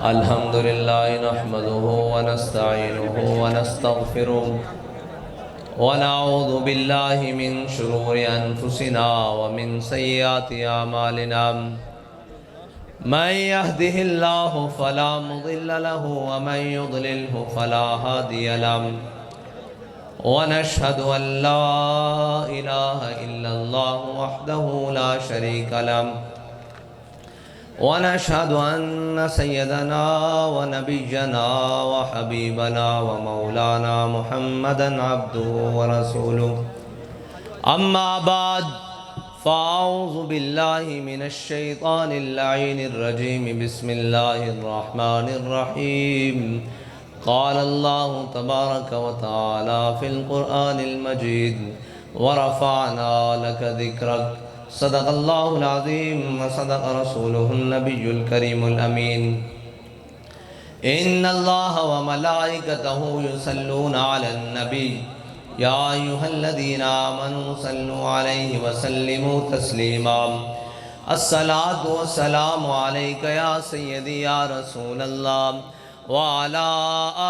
الحمدللہ نحمده ونستعینه ونستغفره ونعوذ باللہ من شرور انفسنا ومن سیئات اعمالنا من يهده الله فلا مضل له ومن يضلله فلا هادي له ونشهد أن لا إله إلا الله وحده لا شريك له ونشهد أن سيدنا ونبينا وحبيبنا ومولانا محمدا عبده ورسوله أما بعد فأعوذ بالله من الشيطان اللعين الرجيم بسم الله الرحمن الرحيم قال الله تبارك وتعالى في القرآن المجيد ورفعنا لك ذكرك صدق الله العظيم وصدق رسوله النبي الكريم الأمين إن الله وملائكته يصلون على النبي يا أيها الذين آمنوا صلوا عليه وسلموا تسليما الصلاة والسلام عليك يا سيدي يا رسول الله وعلى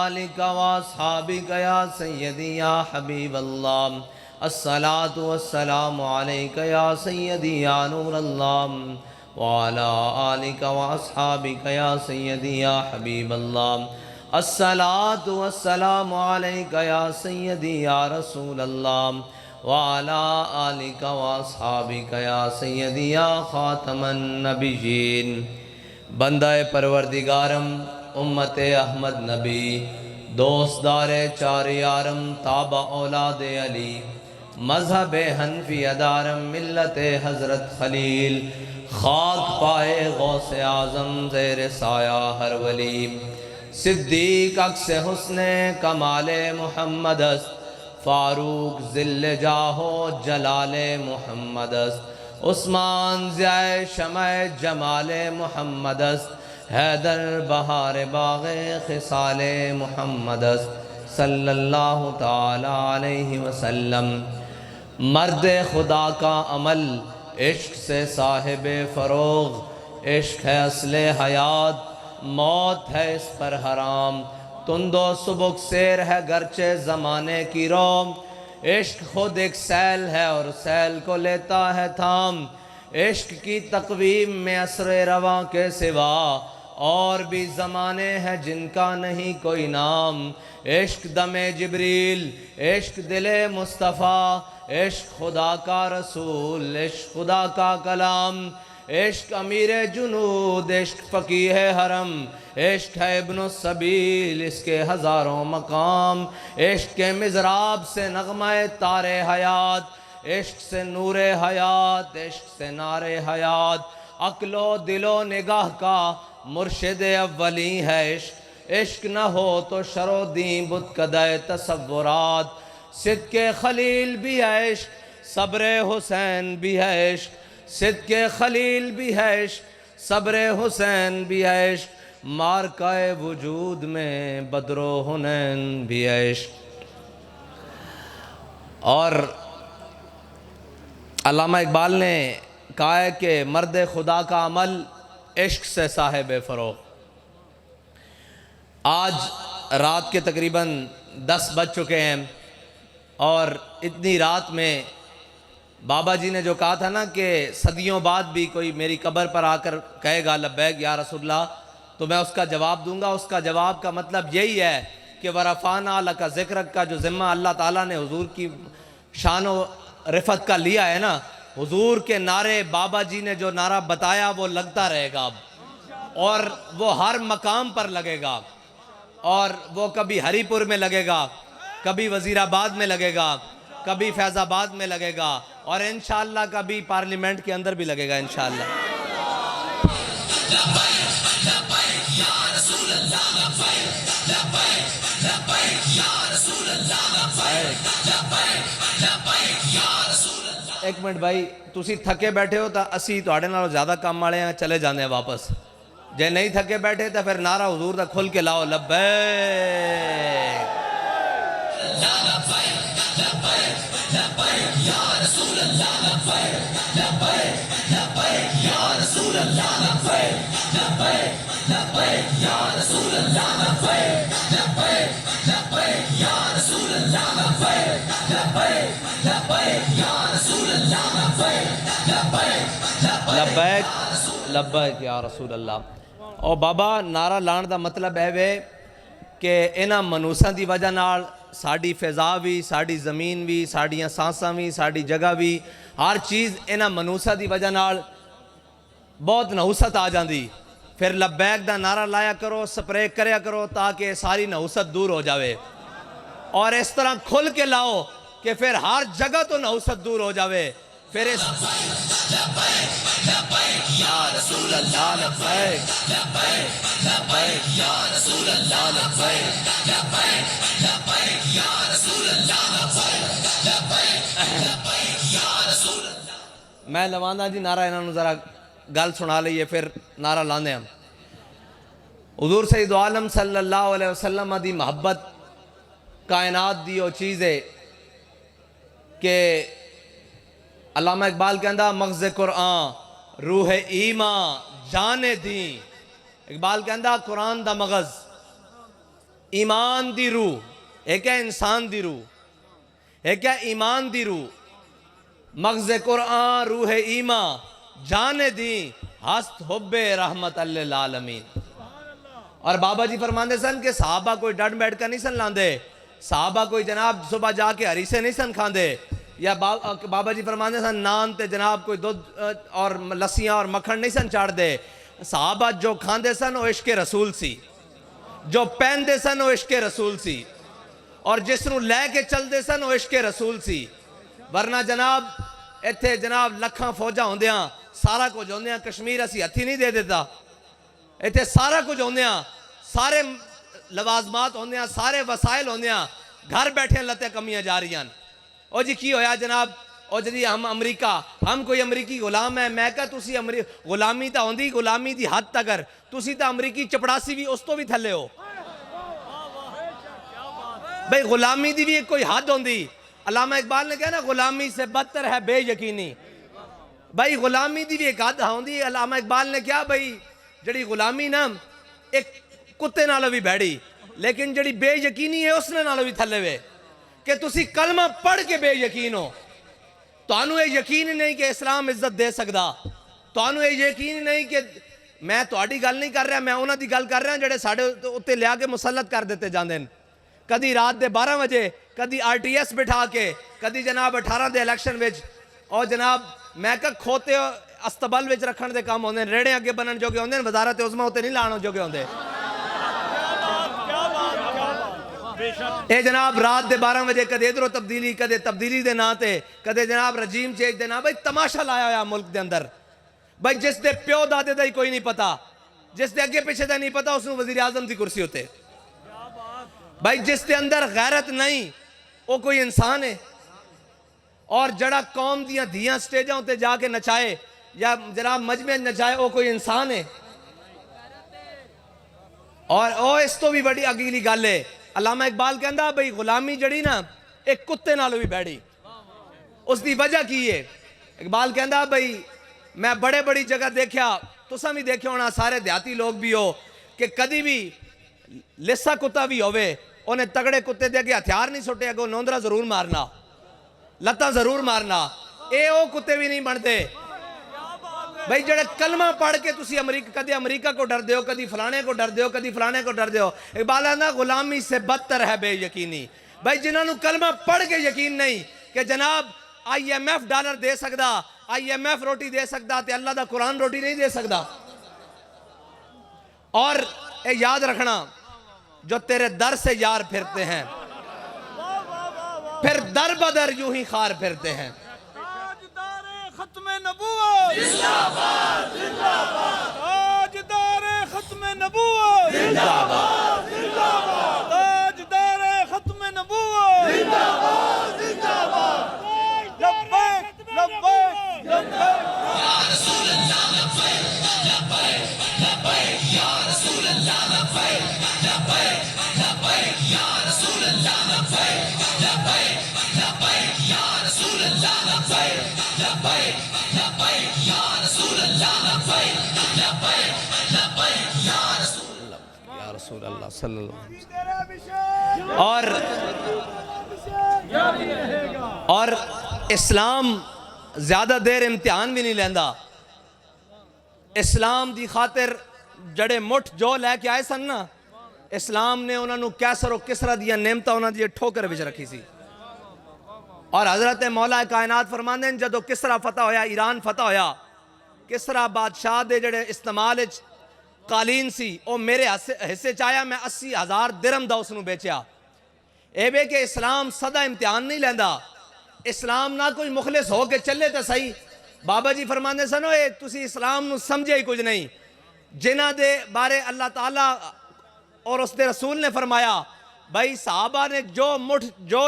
آلك وأصحابك يا سيدي يا حبيب الله الصلاة والسلام عليك يا سيدي يا نور الله وعلى آلك وأصحابك يا سيدي يا حبيب الله الصلاة والسلام عليك يا سيدي يا رسول الله وعلى آلك وأصحابك يا سيدي يا خاتم النبيين بندہ پروردگارم امت احمد نبی دوستدار چار یارم تابع اولاد علی مذہب حنفی ادارم ملت حضرت خلیل خاک پائے غوث اعظم زیر سایہ ہر ولی صدیق عکس حسن کمال محمد است فاروق ذل جاہو جلال محمد است عثمان ضیاء شمع جمال محمد است حیدر بہار باغ خصال محمد است صلی اللہ تعالی علیہ وسلم مرد خدا کا عمل عشق سے صاحب فروغ عشق ہے اصل حیات موت ہے اس پر حرام تند و سبک سیر ہے گرچہ زمانے کی روم عشق خود ایک سیل ہے اور سیل کو لیتا ہے تھام عشق کی تقویم میں عصر رواں کے سوا اور بھی زمانے ہیں جن کا نہیں کوئی نام عشق دم جبریل عشق دل مصطفیٰ عشق خدا کا رسول عشق خدا کا کلام عشق امیر جنود عشق فقیہ حرم عشق ہے ابن السبیل اس کے ہزاروں مقام عشق کے مضراب سے نغمہ تار حیات عشق سے نور حیات عشق سے نار حیات عقل و دل و نگاہ کا مرشد اولی ہے عشق عشق نہ ہو تو شر و دین بت کدہ تصورات صدق خلیل بھی ہے عشق صبر حسین بھی ہے عشق صدق خلیل بھی ہے عشق صبر حسین بھی ہے عشق مارکہ وجود میں بدر و حنین بھی ہے عشق اور علامہ اقبال نے کہا ہے کہ مرد خدا کا عمل عشق سے صاحب فروغ آج رات کے تقریباً 10 بج چکے ہیں اور اتنی رات میں بابا جی نے جو کہا تھا نا کہ صدیوں بعد بھی کوئی میری قبر پر آ کر کہے گا لبیک یا رسول اللہ تو میں اس کا جواب دوں گا اس کا جواب کا مطلب یہی ہے کہ ورفعنا لک ذکرک کا جو ذمہ اللہ تعالیٰ نے حضور کی شان و رفعت کا لیا ہے نا حضور کے نعرے بابا جی نے جو نعرہ بتایا وہ لگتا رہے گا اور وہ ہر مقام پر لگے گا اور وہ کبھی ہری پور میں لگے گا کبھی وزیر آباد میں لگے گا کبھی فیض آباد میں لگے گا اور انشاءاللہ کبھی پارلیمنٹ کے اندر بھی لگے گا انشاءاللہ ایک منٹ بھائی تسی تھکے بیٹھے ہو تو اسی تواڈے نالوں زیادہ کام والے ہیں چلے جانے ہیں واپس جے نہیں تھکے بیٹھے تو پھر نعرہ حضور دا کھل کے لاؤ لبیک لبیک لبیک یا رسول اللہ۔ اور بابا نعرہ لان دا مطلب ہے وے کہ انہاں منوساں دی وجہ نال ساڑی فضا بھی، ساڑی زمین بھی، ساڑیاں سانساں بھی، ساڑی جگہ بھی، ہر چیز انہاں منوساں دی وجہ نال بہت نحوست آ جاندی۔ پھر لبیک دا نعرہ لایا کرو، سپرے کریا کرو تاکہ ساری نحوست دور ہو جاوے، اور اس طرح کھل کے لاؤ کہ پھر ہر جگہ تو نحوست دور ہو جاوے۔ پھر اس یا رسول اللہ لبیک لبیک یا رسول اللہ لبیک لبیک یا رسول اللہ لبیک یا رسول اللہ۔ میں لواندہ جی نعرہ انہوں نے ذرا گل سنا لئیے پھر نعرہ لاندے ہم۔ حضور سید عالم صلی اللہ علیہ وسلم دی محبت کائنات دی وہ چیز ہے کہ علامہ اقبال کہندہ مغز قرآن روح ایمان جان دین۔ اقبال کہندہ قرآن دا مغز ایمان دی روح، ایک ہے انسان دی روح، ایک ہے ایمان دی روح۔ مغز قرآن روح ایمان جان دین ہست حب رحمت للعالمین۔ اور بابا جی فرماندے سن کہ صحابہ کوئی ڈٹ بیٹھ کر نہیں سن لاندے، صحابہ کوئی جناب صبح جا کے ہریسے نہیں سن کھاندے، یا بابا جی فرماندے سن نان تے جناب کوئی دودھ اور لسیاں اور مکھن نہیں سن چاڑ دے۔ صحابہ جو کھاندے سن وہ عشق رسول سی، جو پہندے سن وہ عشق رسول سی، اور جس نو لے کے چل دے سن وہ عشق رسول سی۔ ورنہ جناب ایتھے جناب لکھاں فوجاں ہوندیاں، سارا کچھ ہوندیاں، کشمیر اسی ہتھی نہیں دے دیتا، ایتھے سارا کچھ ہوندیاں، سارے لوازمات ہوندیاں، سارے وسائل ہوندیاں، گھر بیٹھے لتے کمیاں جا رہی ہیں۔ او جی کی ہویا جناب، او جی ہم امریکہ، ہم کوئی امریکی غلام ہے، میں کہا تُسی غلامی تا ہوندی، غلامی دی حد تکر تُسی تا امریکی چپڑاسی بھی اس تو بھی تھلے ہو۔ بھئی غلامی دی بھی ایک کوئی حد ہوندی۔ علامہ اقبال نے کہا نا غلامی سے بدتر ہے بے یقینی۔ بھئی غلامی دی بھی ایک حد ہوندی۔ علامہ اقبال نے کہا بھئی جڑی غلامی نا ایک کتے نالو بھی بیڑی، لیکن جڑی بے یقینی ہے اس نے نالو بھی تھلے ہوئے کہ تُسی کلمہ پڑھ کے بے یقین ہو۔ تو انہوں یہ یقین نہیں کہ اسلام عزت دے سکدا، تو انہوں یہ یقین نہیں کہ میں تو آڑی گل نہیں کر رہا، میں انہوں دی گل کر رہا جڑے ساڑھے اتے لیا کے مسلط کر دیتے جاندے ہیں، کدی رات دے 12 بجے، کدی RTS بٹھا کے، کدی جناب 18 دے الیکشن وچ، اور جناب میں کہ کھوتے استبل وچ رکھن دے کام ہوندے ہیں، ریڑے آگے بنن جو گے ہوندے ہیں، وزارت عظمہ ہوتے نہیں لانا جو گے ہوندے ہیں۔ اے جناب رات دے 12 بجے کدے ادھروں تبدیلی، کدے تبدیلی دے نا تے، کدے جناب رجیم چینج دے نا، بھائی تماشا لایا ہویا ملک دے اندر۔ بھائی جس دے پیو دادے دا ہی کوئی نہیں پتا، جس دے اگے پیچھے دا نہیں پتا، اس نے وزیر اعظم دی کرسی ہوتے۔ بھائی جس دے اندر غیرت نہیں وہ کوئی انسان ہے، اور جڑا قوم دیاں دھیاں سٹیجاں ہوتے جا کے نچائے یا جناب مجمع نچائے وہ کوئی انسان ہے۔ اور اس تو بھی بڑی اگلی گل ہے، علامہ اقبال کہندا بھئی غلامی جڑی نا ایک کتے نالو بھی بیڑی، اس دی وجہ کی ہے؟ اقبال کہندا بھئی میں بڑے بڑی جگہ دیکھیا، تساں بھی دیکھے ہونا، سارے دیہاتی لوگ بھی ہو، کہ کدی بھی لسا کتا بھی ہوئے انہیں تگڑے کتے دے کے ہتھیار نہیں سٹے اگو نوندرا ضرور مارنا، لتا ضرور مارنا، اے او کتے بھی نہیں بنتے۔ بھئی جڑے کلمہ پڑھ کے تسی کدی امریکہ کو ڈر دیو، کدی فلانے کو ڈر دیو، کدی فلانے کو ڈر دیو۔ اقبال کہندا غلامی سے بدتر ہے بے یقینی۔ بھئی جنہاں نو کلمہ پڑھ کے یقین نہیں کہ جناب IMF ڈالر دے سکدا، IMF روٹی دے سکدا تے اللہ دا قرآن روٹی نہیں دے سکدا۔ اور اے یاد رکھنا جو تیرے در سے یار پھرتے ہیں پھر در بدر یوں ہی خار پھرتے ہیں۔ تاجدار ختم نبوت زندہ باد، زندہ باد۔ تاجدار ختم نبوت زندہ باد، زندہ باد۔ تاجدار ختم نبوت زندہ باد، زندہ باد۔ لبیک لبیک لبیک یا رسول اللہ لبیک لبیک لبیک یا رسول اللہ لبیک لبیک لبیک یا رسول اللہ لبیک لبیک لبیک یا رسول یا رسول اللہ صلی اللہ علیہ تیرا ابھیشیک وسلم۔ اور اسلام زیادہ دیر امتحان بھی نہیں لیندہ۔ اسلام دی خاطر جڑے مٹھ جو لے کے آئے سن نا، اسلام نے انہوں نے کیسر و کسرا دیا نعمتہ انہوں نے ٹھوکر وچ رکھی سی۔ اور حضرت مولا کائنات فرماندے ہیں جدو کسرا فتح ہویا، ایران فتح ہویا، کسرا بادشاہ دے جڑے استعمال قالین سی او میرے حصے چاہیا، میں 80,000 درہم دا اس نو بیچیا۔ اے بے کہ اسلام صدا امتحان نہیں لیندہ۔ اسلام نہ کوئی مخلص ہو کے چلے تو صحیح۔ بابا جی فرماندے سنو اے تسی اسلام نو سمجھے ہی کچھ نہیں۔ جنہ دے بارے اللہ تعالیٰ اور اس دے رسول نے فرمایا بھائی صحابہ نے جو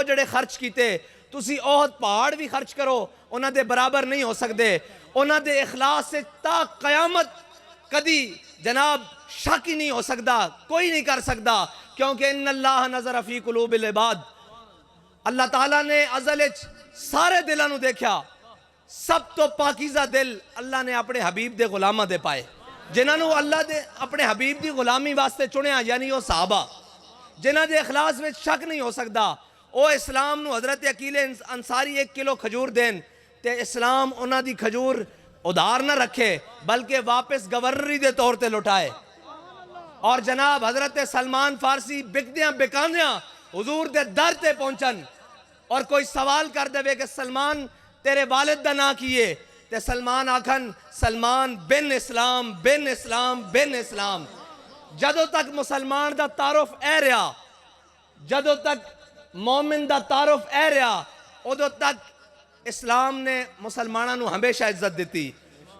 جڑے خرچ کیتے، تسی احد پہاڑ بھی خرچ کرو انہاں دے برابر نہیں ہو سکتے۔ انہاں دے اخلاص سے تا قیامت کدی جناب شک ہی نہیں ہو سکتا، کوئی نہیں کر سکتا، کیونکہ ان اللہ نظر فی قلوب العباد، اللہ تعالیٰ نے ازل سارے دلوں نو دیکھا، سب تو پاکیزہ دل اللہ نے اپنے حبیب دے غلامہ دے پائے، جنہاں نو اللہ دے اپنے حبیب دی غلامی واسطے چنیا، یعنی وہ صحابہ جنہاں دے اخلاص میں شک نہیں ہو سکتا۔ او اسلام نو حضرت عقیل انصاری 1 کلو کھجور دین تے اسلام انہاں دی کھجور ادھار نہ رکھے بلکہ واپس گورنری دے طور تے لٹائے۔ اور جناب حضرت سلمان فارسی بکدیاں بکاندیاں حضور دے در تے پہنچن، اور کوئی سوال کر دے کہ سلمان تیرے والد دا نا کیے، تے سلمان آکھن سلمان بن اسلام بن اسلام بن اسلام۔ جدو تک مسلمان دا تعارف اے رہا، جدو تک مومن دا تعارف اے رہا، ادو تک اسلام نے مسلمانوں نو ہمیشہ عزت دیتی۔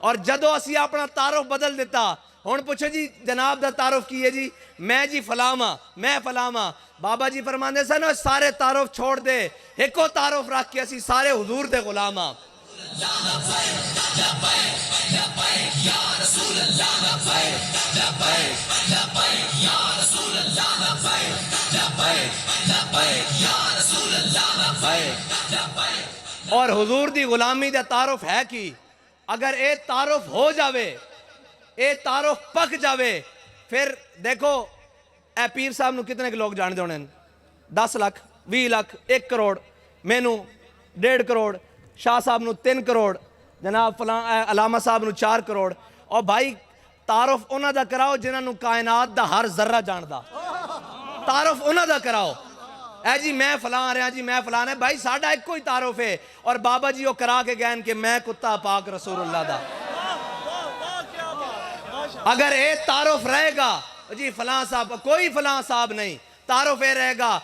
اور جدو اسی اپنا تعارف بدل دیتا، ہون پوچھو جی جناب دا تعارف کیے جی میں جی فلاما میں فلاما، بابا جی فرماندے سن سارے تعارف چھوڑ دے، ایکو تعارف رکھ کے اسی سارے حضور دے غلاما۔ اور حضور دی غلامی دا تعارف ہے کی، اگر اے تعارف ہو جاوے، اے تعارف پک جاوے، پھر دیکھو اے پیر صاحب نو کتنے کے لوگ جان دے ہونے، 10 لاکھ 20 لاکھ 1 کروڑ، میں نو 1.5 کروڑ، شاہ صاحب نو 3 کروڑ، جناب علامہ صاحب نو 4 کروڑ۔ اور بھائی تعارف انہاں دا کراؤ جنہاں نو کائنات دا ہر ذرہ جان دا، تعارف انہاں دا کراؤ۔ اے جی میں فلاں رہا جی میں فلاں ہے، بھائی ساڑھا ایک کوئی تعارف ہے۔ اور بابا جی وہ کرا کے گئن کہ میں کتا پاک رسول اللہ دا۔ اگر اے تعارف رہے گا جی فلاں صاحب، کوئی فلاں صاحب نہیں، تعارف اے رہے گا۔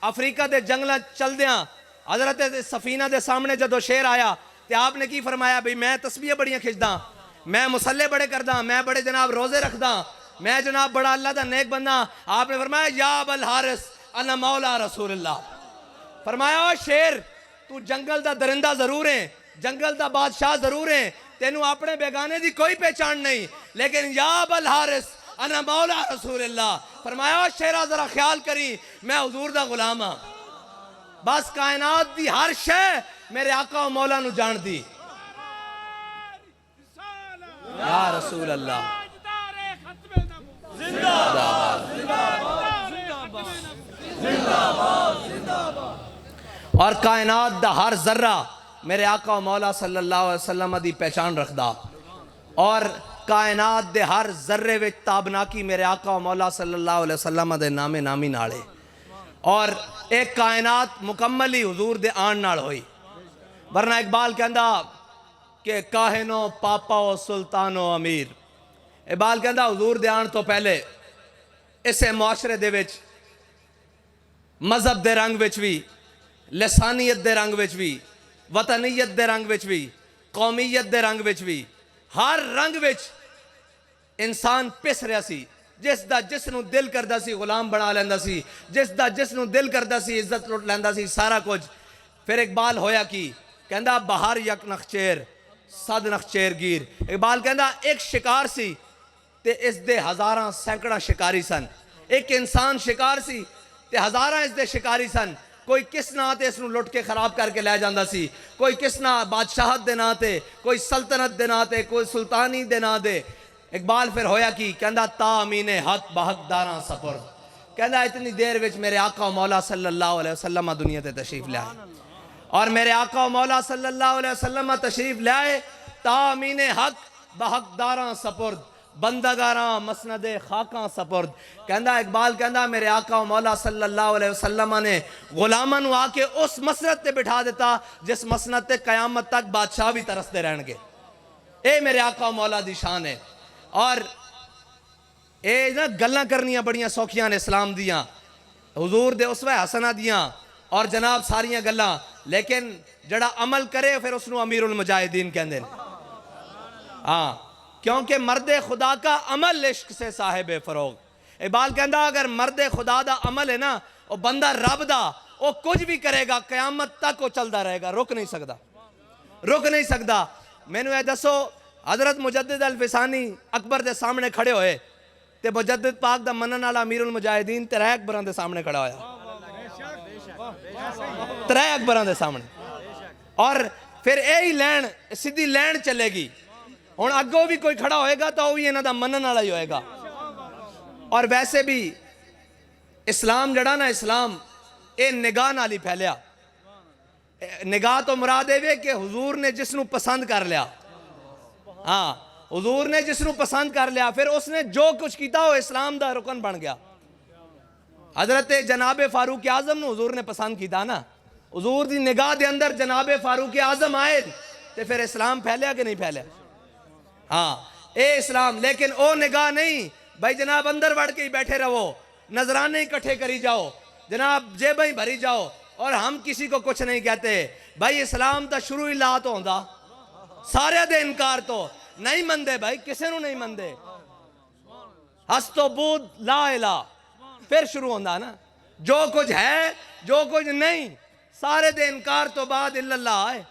افریقہ دے جنگلہ چل دیاں، حضرت سفینہ دے سامنے جدو شیر آیا تے آپ نے کی فرمایا بھئی میں تسبیح بڑیاں کھچداں، میں مسلح بڑے کرداں، میں بڑے جناب روزے رکھداں، میں جناب بڑا اللہ دا نیک بندہ۔ آپ نے فرمایا یا ابا الحارث انا مولا رسول اللہ، فرمایا شیر تو جنگل دا درندہ ضرور ہیں، جنگل دا بادشاہ ضرور ہیں، تینوں اپنے بیگانے دی کوئی پہچان نہیں، لیکن یا ابا الحارث انا مولا رسول اللہ، فرمایا شیرہ ذرا خیال کری میں حضور دا غلام ہاں، بس کائنات دی ہر شے میرے آقا و مولا نو جان دی۔ یا رسول اللہ اور کائنات دا ہر ذرہ میرے آقا و مولا صلی اللہ علیہ وسلم دی پہچان رکھ دا، اور کائنات دے ہر ذرے وچ تابناکی میرے آقا و مولا صلی اللہ علیہ وسلم دے نامے نامی نالے، اور ایک کائنات مکملی حضور دے آن نال ہوئی۔ ورنہ اقبال کہندا کہ کاہنو پاپاو سلطانو امیر، اقبال کہندا حضور دے آن تو پہلے اسے معاشرے دے وچ مذہب دے رنگ وچ بھی، لسانیت دے رنگ وچ بھی، وطنیت دے رنگ وچ بھی، قومیت دے رنگ وچ بھی، ہر رنگ وچ انسان پس رہا سی، جس دا جس نو دل کردہ سی غلام بنا لیندہ سی، جس دا جس نو دل کردہ سی عزت لٹ لیندہ سی، سارا کچھ۔ پھر اقبال ہویا کی کہندہ بہار یک نخچیر صد نخچیر گیر، اقبال کہندہ ایک شکار سی تے اس دے ہزاراں سینکڑا شکاری سن، ایک انسان شکار سی تے ہزاراں اس دے شکاری سن۔ کوئی کس نا تے اس نو لٹ کے خراب کر کے لے جاندا سی، کوئی کس نا بادشاہت دے نا تے، کوئی سلطنت دے نا تے، کوئی سلطانی دے نا دے۔ اقبال پھر ہویا کی کہندا تا امین حق بحق داراں سپرد، کہندا اتنی دیر وچ میرے آقا و مولا صلی اللہ علیہ وسلم دنیا تے تشریف لے آئے، اور میرے آقا و مولا صلی اللہ علیہ وسلم تشریف لے آئے تا امین حق بحق داراں سپرد، بندگاراں مسند خاکاں سپرد۔ کہندا اقبال کہندا میرے آقا و مولا صلی اللہ علیہ وسلم نے غلاماں نو آ کے اس مسند تے بٹھا دیتا جس مسند تے قیامت تک بادشاہ بھی ترستے رہن گے۔ اے میرے آقا و مولا دی شان ہے۔ اور اے نا گلاں کرنیاں بڑیاں سوکھیاں نے اسلام دیاں، حضور دے اسوہ حسنہ دیاں اور جناب ساریاں گلاں، لیکن جڑا عمل کرے پھر اس نو امیر المجاہدین کہندے نے۔ ہاں، کیونکہ مرد خدا کا عمل عشق سے صاحب فروغ۔ اقبال کہندا اگر مرد خدا دا عمل ہے نا، وہ بندہ رب دا، وہ کچھ بھی کرے گا قیامت تک وہ چلدا رہے گا، رک نہیں سکدا۔ میں نے دسو حضرت مجدد الفسانی اکبر دے سامنے کھڑے ہوئے تے مجدد پاک دا منن والا امیر المجاہدین ترے اکبراں دے سامنے کھڑا ہویا، ترے اکبراں دے سامنے، اور پھر یہی لین سیدھی لین چلے گی۔ ہن اگوں بھی کوئی کھڑا ہوئے گا تو وہی انہاں دا منن والا ہی ہوئے گا۔ اور ویسے بھی اسلام جڑا نا، اسلام اے نگاہ نال ہی پھیلیا۔ نگاہ تو مراد ہے کہ حضور نے جس نو پسند کر لیا، ہاں حضور نے جس نو پسند کر لیا پھر اس نے جو کچھ کیتا وہ اسلام دا رکن بن گیا۔ حضرت جناب فاروق اعظم نو حضور نے پسند کیتا نا، حضور دی نگاہ دے اندر جناب فاروق اعظم آئے تے پھر اسلام پھیلیا کہ نہیں پھیلیا؟ ہاں اے اسلام، لیکن او نگاہ نہیں بھائی جناب اندر بڑھ کے ہی بیٹھے رہو، نظرانے اکٹھے کری جاؤ، جناب جیبیں بھری جاؤ اور ہم کسی کو کچھ نہیں کہتے۔ بھائی اسلام تا شروع ہی لا تو ہوندا، سارے دے انکار تو نہیں مندے، بھائی کسے نو نہیں مندے، ہست و بود لا الہ، پھر شروع ہوندا نا، جو کچھ ہے جو کچھ نہیں، سارے دے انکار تو بعد اللہ ہے۔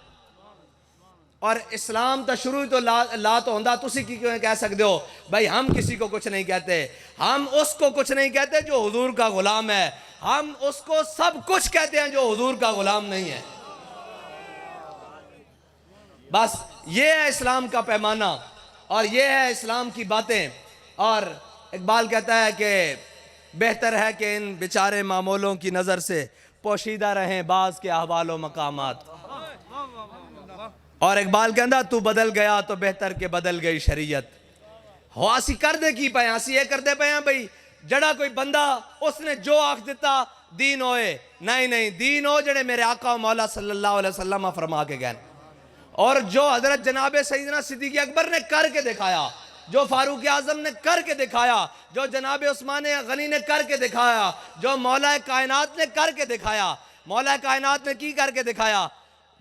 اور اسلام تا شروع تو لا تو ہوندا، تسی کی کیوں کہہ سکتے ہو بھائی ہم کسی کو کچھ نہیں کہتے، ہم اس کو کچھ نہیں کہتے جو حضور کا غلام ہے، ہم اس کو سب کچھ کہتے ہیں جو حضور کا غلام نہیں ہے۔ بس یہ ہے اسلام کا پیمانہ اور یہ ہے اسلام کی باتیں۔ اور اقبال کہتا ہے کہ بہتر ہے کہ ان بیچارے معمولوں کی نظر سے پوشیدہ رہیں بعض کے احوال و مقامات۔ اور اقبال کہندا تو بدل گیا تو بہتر کہ بدل گئی شریعت۔ ہو اسی کر دے کی پائیں، اسی یہ کر دے پائیں بھئی جڑا کوئی بندہ اس نے جو آکھ دیتا دین ہوئے، نہیں دین ہو جڑے میرے آقا و مولا صلی اللہ علیہ وسلم فرما کے گئے، اور جو حضرت جناب سیدنا صدیق اکبر نے کر کے دکھایا، جو فاروق اعظم نے کر کے دکھایا، جو جناب عثمان غنی نے کر کے دکھایا، جو مولا کائنات نے کر کے دکھایا۔ مولا کائنات نے کی کر کے دکھایا؟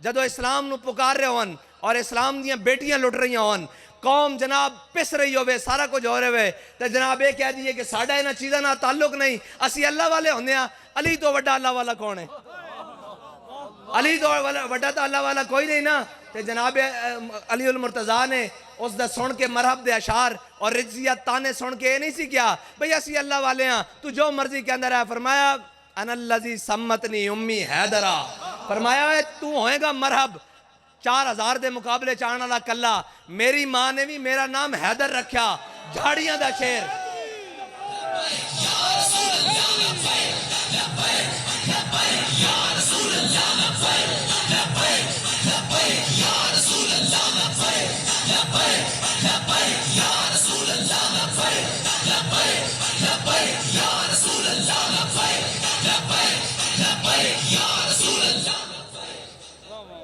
جدو اسلام نو پکار رہے ہون اور اسلام دیاں بیٹیاں لٹ رہی ہون، قوم جناب پس رہی ہوئے، سارا کچھ ہو رہے ہوئے، تو جناب یہ کہہ دیئے کہ ساڑھا اینا چیزاں نہ تعلق نہیں، اسی اللہ والے ہوندے ہیں۔ علی تو وڈا اللہ والا کون ہے؟ علی تو وڈا تو اللہ والا کوئی نہیں نا۔ تو جناب علی المرتضیٰ نے اس دا سن کے مرحب دے اشعار اور رجزیت تانے سن کے یہ نہیں سی کیا بھئی اسی اللہ والے ہیں، تو جو مرضی کے اندر ہے۔ فرمایا انا الذی سمتنی امی حیدرہ، فرمایا ہے تو ہوئے گا مرحب 4000 دے مقابلے چاہنا لا کلا، میری ماں نے بھی میرا نام حیدر رکھیا، جھاڑیاں دا شیر۔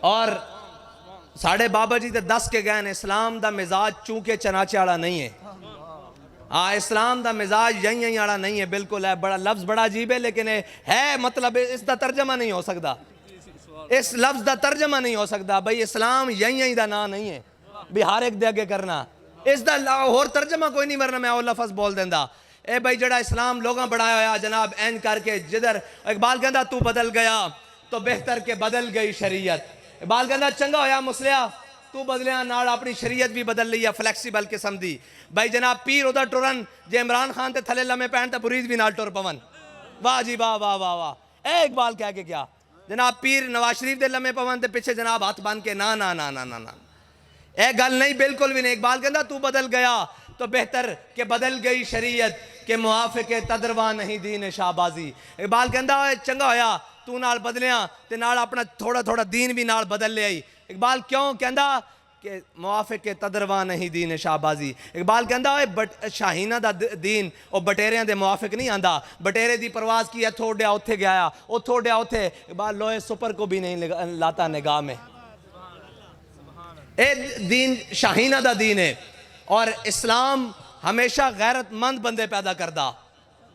اور ساڑھے بابا جی تے دس کے گئے اسلام دا مزاج چونکہ چناچے آڑا نہیں ہے۔ اسلام دا مزاج یہیں آڑا نہیں ہے، بالکل ہے، بڑا لفظ بڑا عجیب ہے لیکن ہے مطلب اس دا ترجمہ نہیں ہو سکتا، اس لفظ دا ترجمہ نہیں ہو سکتا بھئی اسلام یہیں دا نا نہیں ہے بھی ہر ایک دے آگے کرنا، اس دا اور ترجمہ کوئی نہیں مرنا، میں وہ لفظ بول دیندہ اے بھئی جڑا اسلام لوگاں بڑھایا ہویا جناب این کر کے جدھر اقبال کہندا تو بدل گیا تو بہتر کہ بدل گئی شریعت۔ اقبال کہندا چنگا ہویا مسلیا تو بدلیاں نال اپنی شریعت بھی بدل لئی ہے، فلیکسیبل قسم دی بھائی جناب پیر ادا ٹرن جے عمران خان تے تھلے لمے پہن تے برید بھی نال ٹر پون، واہ جی واہ واہ واہ واہ۔ اے اقبال کہہ کے کیا جناب پیر نواز شریف دے لمے پون دے پیچھے جناب ہاتھ بن کے نا نا نا نا نا نا اے گل نہیں بالکل بھی نہیں. اقبال کہندا تو بدل گیا تو بہتر کہ بدل گئی شریعت کہ موافق تدروا نہیں دین شہبازی. اقبال کہندا چنگا ہویا تو نال بدلیاں تے نال اپنا تھوڑا تھوڑا دین بھی نال بدل لے آئی. اقبال کیوں کہندا کہ موافق تدروا نہیں دین شہبازی. اقبال کہندا شاہینہ دا دین او بٹیریاں دے موافق نہیں آندا. بٹیرے دی پرواز کی اتھو اڈیا اتھے گیا اتھو اڈیا اتھے. اقبال لوہے سپر کو بھی نہیں لاتا نگاہ میں. اے دین شاہینہ دا دین ہے اور اسلام ہمیشہ غیرت مند بندے پیدا کردا.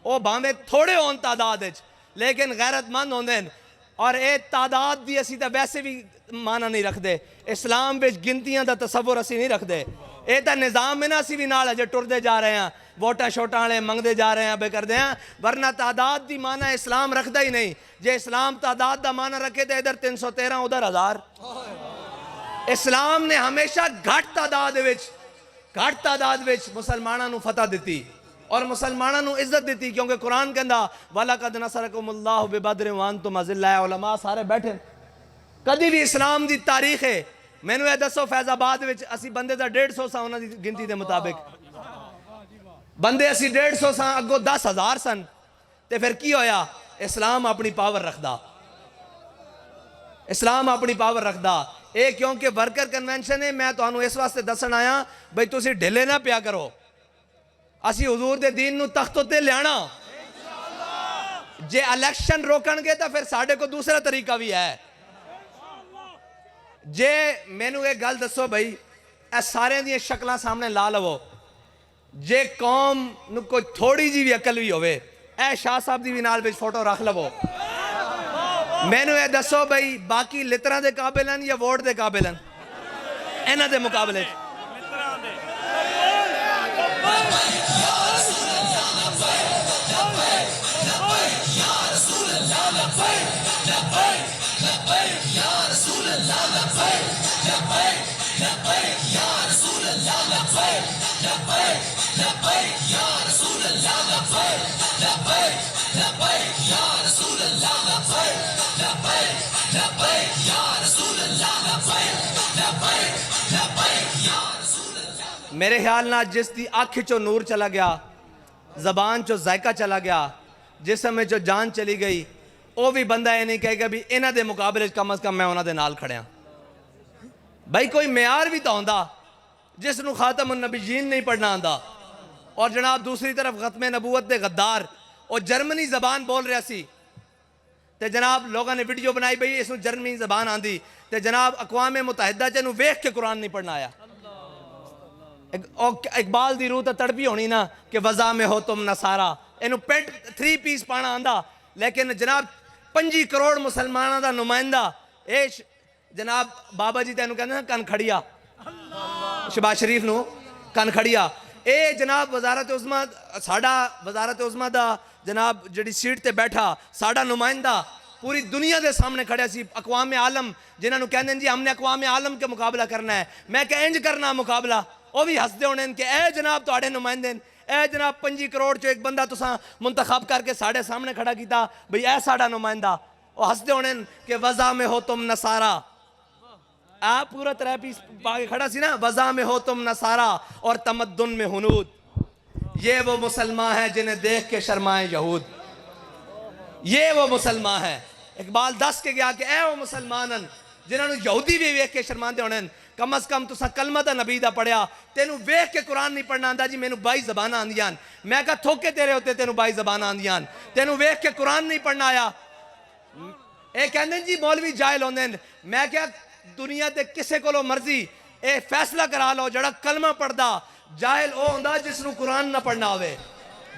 او بھاویں تھوڑے ہون تعداد وچ لیکن غیرت مند ہوندے اور اے تعداد دی اسی تے ویسے بھی معنی نہیں رکھ دے. اسلام وچ گنتیاں دا تصور اسی نہیں رکھ دے. اے تا نظام میں نا اسی بھی نال اجے ٹردے جا رہے ہیں ووٹاں شوٹاں والے منگدے جا رہے ہیں بے کردے ہیں. ورنہ تعداد دی معنی اسلام رکھدا ہی نہیں. جے اسلام تعداد دا معنی رکھے تے ادھر 313 ادھر 1000. اسلام نے ہمیشہ گھٹ تعداد وچ مسلماناں نو فتح دیتی اور مسلماناں نو عزت دیتی کیونکہ قرآن کہندا وَلَقَدْ نَصَرَكُمُ اللَّهُ بِبَدْرٍ وَأَنْتُمْ أَذِلَّةٌ. علماء سارے بیٹھے کدی بھی اسلام دی تاریخ ہے مینوں یہ دسو فیض آباد وچ اسی بندے دا 150 سا انہاں دی گنتی دے مطابق بندے اسی 150 سا اگوں 10,000 سن تے پھر کی ہویا. اسلام اپنی پاور رکھدا. اسلام اپنی پاور رکھدا. اے کیونکہ ورکر کنونشن ہے. میں تانوں اس واسطے دسن آیا بھئی تسی ڈھلے نہ پیا کرو. اسی حضور دے دین نو تخت تے لیانا. جے الیکشن روکن گے تو پھر ساڈے کو دوسرا طریقہ بھی ہے. جے مینوں ایک گل دسو بھئی اے سارے دی شکلاں سامنے لا لو. جے قوم نو کوئی تھوڑی جی بھی عقل بھی ہوئے اے شاہ صاحب دی بھی نال وچ فوٹو رکھ لو. مینوں یہ دسو بھئی باقی لتراں دے قابل ہیں یا ووٹ دے قابل ہیں انہاں دے مقابلے. میرے خیال نہ جس دی آنکھ چو نور چلا گیا زبان چو ذائقہ چلا گیا جسم میں جو جان چلی گئی وہ بھی بندہ یہ نہیں کہے گا بھی انہاں دے مقابلے کم از کم میں انہاں دے نال کھڑیاں. بھائی کوئی معیار بھی تو ہوندا جس نو خاتم النبیین نہیں پڑھنا آندا. اور جناب دوسری طرف ختم نبوت دے غدار اور جرمنی زبان بول رہا سی تے جناب لوگوں نے ویڈیو بنائی بھئی اس نو جرمنی زبان آندی تے جناب اقوام متحدہ چنو ویکھ کے قرآن نہیں پڑھنا آیا. اقبال دی روح تے تڑپی ہونی نا کہ وضع میں ہو تم نصارا. اینو پینٹ 3 پیس پانا آندا لیکن جناب 25 کروڑ مسلمانوں دا نمائندہ اے جناب بابا جی تینوں کہندے نا کن کھڑیا شہباز شریف نو کن کھڑیا. اے جناب وزارت عظمیٰ ساڈا وزارت عظمیٰ دا جناب جڑی سیٹ تے بیٹھا ساڈا نمائندہ پوری دنیا دے سامنے کھڑیا سی. اقوام عالم جنہاں نو کہندے جی ہم نے اقوام عالم کے مقابلہ کرنا ہے. میں کہ انج کرنا مقابلہ وہ بھی ہس دے ہونے کہ اے جناب تواڈے نمائندے اے جناب 25 کروڑ چو ایک بندہ تساں منتخب کر کے ساڈے سامنے کھڑا کیتا بھئی اے ساڈا نمائندہ. وہ ہس دے ہونے کہ وضع میں ہو تم نصارا. آپ پورا 3 پیس پا کے کھڑا سی نا وضع میں ہو تم نصارا اور تمدن میں ہنود. یہ وہ مسلمان ہیں جنہیں دیکھ کے شرمائیں یہود. یہ وہ مسلمان ہیں. اقبال دس کے گیا کہ اے وہ مسلمانن جنہوں نے یہودی بھی ویکھ کے شرمان دے ہونے کم از کم تسا کلمہ دا نبی دا پڑھیا تینوں ویکھ کے قرآن نہیں پڑھنا آندا جی مینوں 22 زباناں آندیاں. میں کہا تھوکے تیرے ہوتے تینوں 22 زباناں آندیاں تینوں ویکھ کے قرآن نہیں پڑھنا آیا. اے کہندے جی مولوی جاہل ہوندے. میں کہا دنیا تے کسے کولو مرضی اے فیصلہ کرا لو جڑا کلمہ پڑھدا جاہل او ہوندا جس نو قرآن نہ پڑھنا ہوئے.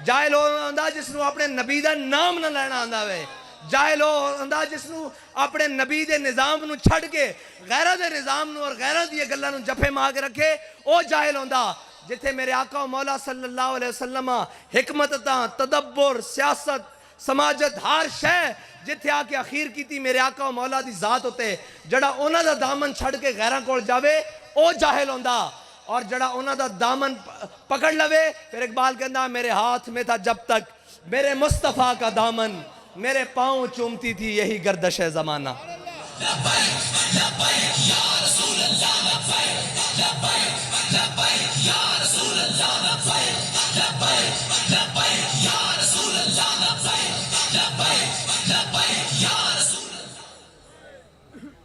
جاہل او ہوندا جس نو اپنے نبی دا نام نہ لینا آندا ہوئے. جاہل او ہوندا جس نو اپنے نبی دے نظام نو چھڑ کے غیرہ دے نظام نو اور غیرہ دی گلاں نو جفے مار کے رکھے او جاہل ہوندا. جتھے میرے آقا و مولا صلی اللہ علیہ وسلم حکمت تاں تدبر سیاست سماجت ہر شے جتھے آ کے اخیر کیتی میرے آقا و مولا دی ذات ہوتے جڑا انہاں دا دامن چھڑ کے غیراں کول جاوے او جاہل ہوندا. اور جڑا انہاں دا دامن پکڑ لوے پھر اقبال کہندا میرے ہاتھ میں تھا جب تک میرے مصطفیٰ کا دامن میرے پاؤں چومتی تھی یہی گردش زمانہ.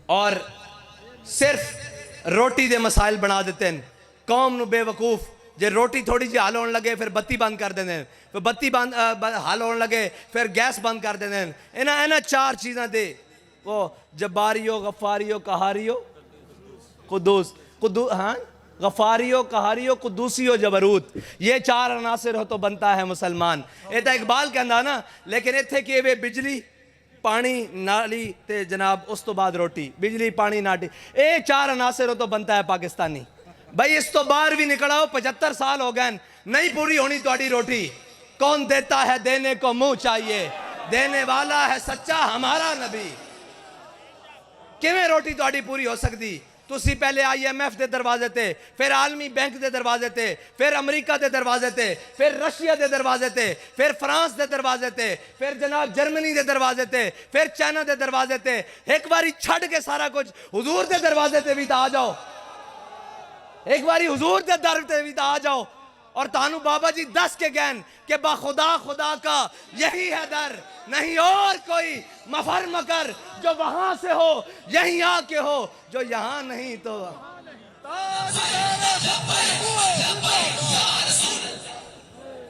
اور صرف روٹی دے مسائل بنا دیتے ہیں قوم نو بے وقوف. جے روٹی تھوڑی جی حل ہونے لگے پھر بتی بند کر دیتے ہیں, پھر بتی حل ہونے لگے پھر گیس بند کر دیتے ہیں. اینا چار چیزاں دے وہ جباریو غفاریو قہاریو قدوس ہاں غفاریو قہاریو قدوسیو جبروت. یہ چار عناصر ہو تو بنتا ہے مسلمان. یہ تو اقبال کہندا نا, لیکن اتھے کہ وہ بجلی پانی نالی تے جناب اس تو بعد روٹی, بجلی پانی ناٹی, اے چار عناصر ہو تو بنتا ہے پاکستانی. بھائی اس تو باہر بھی نکڑاؤ, 75 سال ہو گئے نہیں پوری ہونی تہاڈی روٹی. کون دیتا ہے دینے کو منہ چاہیے, دینے والا ہے سچا ہمارا نبی. کیویں روٹی تہاڈی پوری ہو سکتی؟ تسی پہلے IMF دے دروازے تے, پھر عالمی بینک دے دروازے تے, پھر امریکہ دے دروازے تے, پھر رشیا دے دروازے تے, پھر فرانس دے دروازے تے, پھر جناب جرمنی دے دروازے تے, پھر چائنا دے دروازے تے. ایک باری چھڑ کے سارا کچھ حضور دے دروازے تے بھی تا آ جاؤ, ایک باری حضور دے در تے بھی تا آ جاؤ. اور تانو بابا جی دس کے گین کہ با خدا خدا کا یہی ہے در, نہیں اور کوئی مفر مکر. جو وہاں سے ہو یہیں آ کے ہو, جو یہاں نہیں تو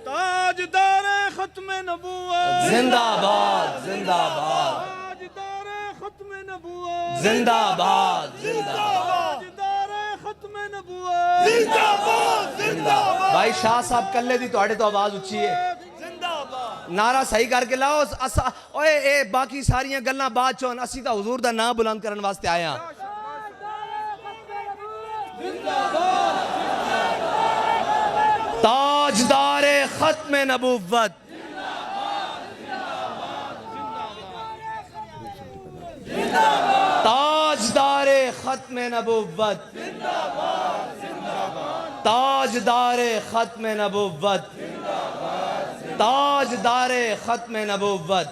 تاجدار ختم نبوت زندہ باد زندہ باد تاجدار ختم نبوت زندہ باد زندہ باد. تاجدار ختم نبوت زندہ باد زندہ باد. بھائی شاہ صاحب کلے دی توڑے تو آواز اچھی ہے, نعرہ صحیح کر کے لاؤ. اوے اے باقی ساریاں گلاں بعد چون, اسی تا حضور دا نام بلند کرن واسطے آئے ہاں. تاجدار ختم نبوت, تاجدار ختم نبوت, تاجدار ختم نبوت, تاجدار ختم نبوت.